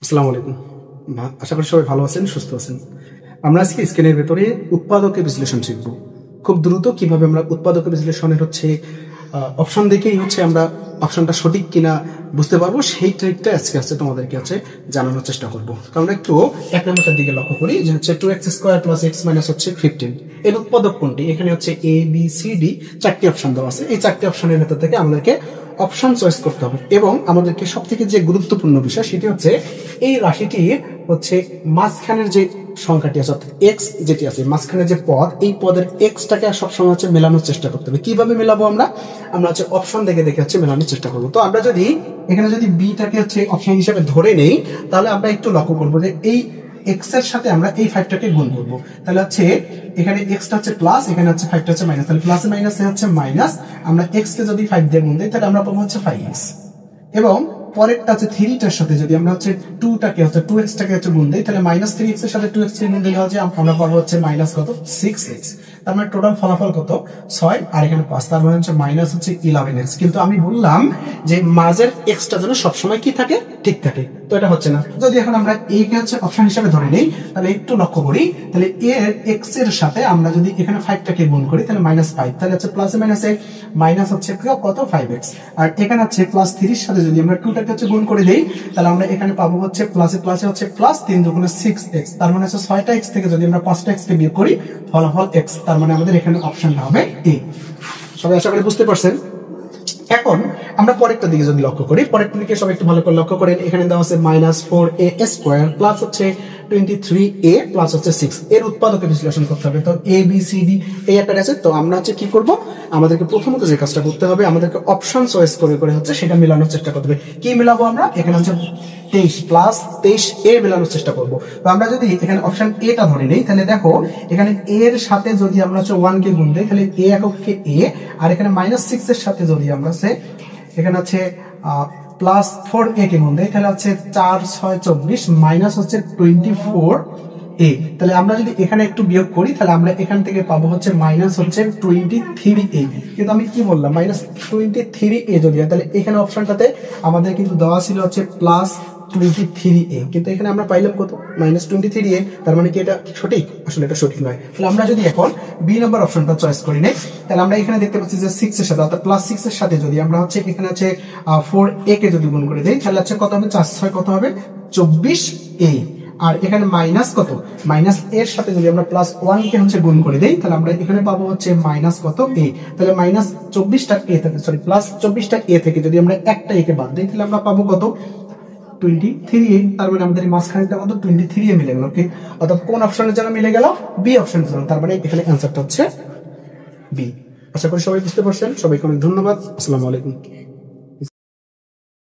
আসসালামু আলাইকুম। আশা করি সবাই ভালো আছেন, সুস্থ আছেন। আমরা আজকে স্ক্রিনের ভেতরে উৎপাদকের বিশ্লেষণ শিখব। খুব দ্রুত কিভাবে আমরা উৎপাদকের বিশ্লেষণের অপশন দেখেই আমরা অপশনটা সঠিক কিনা বুঝতে পারবো, সেই ট্রিকটা আজকে তোমাদেরকে জানানোর চেষ্টা করব। তো আমরা একটু এক নম্বরটার দিকে লক্ষ্য করি যে 2x² + x - 15 এর উৎপাদক কোনটি। এখানে এ বি সি ডি চারটি অপশন দেওয়া আছে। এই চারটি অপশনের ভেতর থেকে আমাদেরকে অপশন চয়েস করতে হবে এবং আমাদেরকে সবথেকে যে গুরুত্বপূর্ণ বিষয় সেটি এই রাশিটির মাঝখানের যে সংখ্যাটি আছে, অর্থাৎ এক্স যেটি আছে মাঝখানে যে পদ, এই পদের এক্সটাকে সবসময় মেলানোর চেষ্টা করতে হবে। কিভাবে মেলাবো আমরা অপশন দেখে মেলানোর চেষ্টা করবো। তো আমরা যদি এখানে বিটাকে অপশন হিসেবে ধরে নেই, তাহলে আমরা একটু লক্ষ্য করবো যে এই এক্স এর সাথে আমরা এই 5টাকে গুণ করবো। তাহলে এখানে এক্সটা প্লাস, এখানে 5টা মাইনাস, তাহলে প্লাস মাইনাসে মাইনাস। আমরা এক্স কে যদি 5 দিয়ে গুণ দিই তাহলে আমরা পাবো 5x, এবং পরেরটা 3টার সাথে যদি আমরা 2টাকে 2x-টাকে গুণ দিই তাহলে -3x এর সাথে 2x গুণ দিলে আমরা পাবো মাইনাস কত 6x। তার মানে টোটাল ফলাফল কত 6 আর এখানে 5, তার মানে মাইনাস 11x। কিন্তু আমি বললাম যে মাঝের এক্সটা যেন সবসময় কি থাকে, ঠিক থাকে। তো এটা হচ্ছে না। যদি এখন আমরা এ কে অপশন হিসেবে ধরে নেই, তাহলে একটু লক্ষ্য করি, তাহলে এর এক্স এর সাথে আমরা যদি এখানে 5টাকে গুণ করি তাহলে -5, তাহলে প্লাসে মাইনাসে মাইনাস কত 5x। আর এখানে +3 এর সাথে যদি আমরা 2টাকে গুণ করে দেই তাহলে আমরা এখানে পাবো প্লাসে প্লাসে প্লাস 3 দুগুণে 6x, তার মানে 6টা x থেকে যদি আমরা 5টা x কে বিয়োগ করি ফলাফল x, তার মানে আমাদের এখানে অপশনটা হবে এ। সবাই আশা করি বুঝতে পারছেন। এখন আমরা পরেরটা দিকে যদি লক্ষ্য করি, পরেরটা দিকে সবাই একটু ভালো করে লক্ষ্য করেন। এখানে দেওয়া আছে -4a² প্লাস 23a প্লাস 6 এর উৎপাদকের বিশ্লেষণ করতে হবে। তো এ বি সি ডি এই একটা আছে। তো আমরা কি করব, আমাদেরকে প্রথমত যে কাজটা করতে হবে, আমাদেরকে অপশন চয়েস করে করে সেটা মেলানোর চেষ্টা করতে হবে। কি মেলাবো আমরা, এখানে 23 প্লাস 23a মেলানোর চেষ্টা করব। তো আমরা যদি এখানে অপশন এ টা ধরে নেই, তাহলে দেখো এখানে a এর সাথে যদি আমরা 1 কে গুণ দেই তাহলে a এককে a, আর এখানে -6 এর সাথে যদি আমরা এখানে +4a কে গুণ দেই তাহলে 4 6 24 মাইনাস 24a। তাহলে আমরা যদি এখানে একটু বিয়োগ করি তাহলে আমরা এখান থেকে পাবো -23a। কিন্তু আমি কি বললাম, -23a যদি হয় তাহলে এখানে অপশনটাতে আমাদের কিন্তু দেওয়া ছিল +23a, কিন্তু এখানে আমরা পাইলাম কত -23a। তার মানে কি এটা সঠিক? আসলে এটা সঠিক নয়। তাহলে আমরা যদি এখন বি নাম্বার অপশনটা চয়েস করি নেই, তাহলে আমরা এখানে দেখতে পাচ্ছি যে 6 এর সাথে অর্থাৎ +6 এর সাথে যদি আমরা এখানে 4a কে যদি গুণ করে দেই তাহলে কত হবে, 4 6 কত হবে 24a। আর এখানে মাইনাস কত, মাইনাস এর সাথে যদি আমরা +1 কে গুণ করে দেই তাহলে আমরা এখানে পাবো মাইনাস কত a। তাহলে -24টা a থেকে +24টা a থেকে যদি আমরা একটা a কে বাদ দিই তাহলে আমরা পাবো কত 23a। তার মানে আমাদের মাঝখানেটা কত 23a মিলে গেল। অর্থাৎ কোন অপশনের জন্য মিলে গেল, বি অপশনের জন্য। তার মানে এখানে অ্যান্সারটা বি। আশা করি সবাই বুঝতে পারছেন। সবাইকে অনেক ধন্যবাদ। আসসালামু আলাইকুম।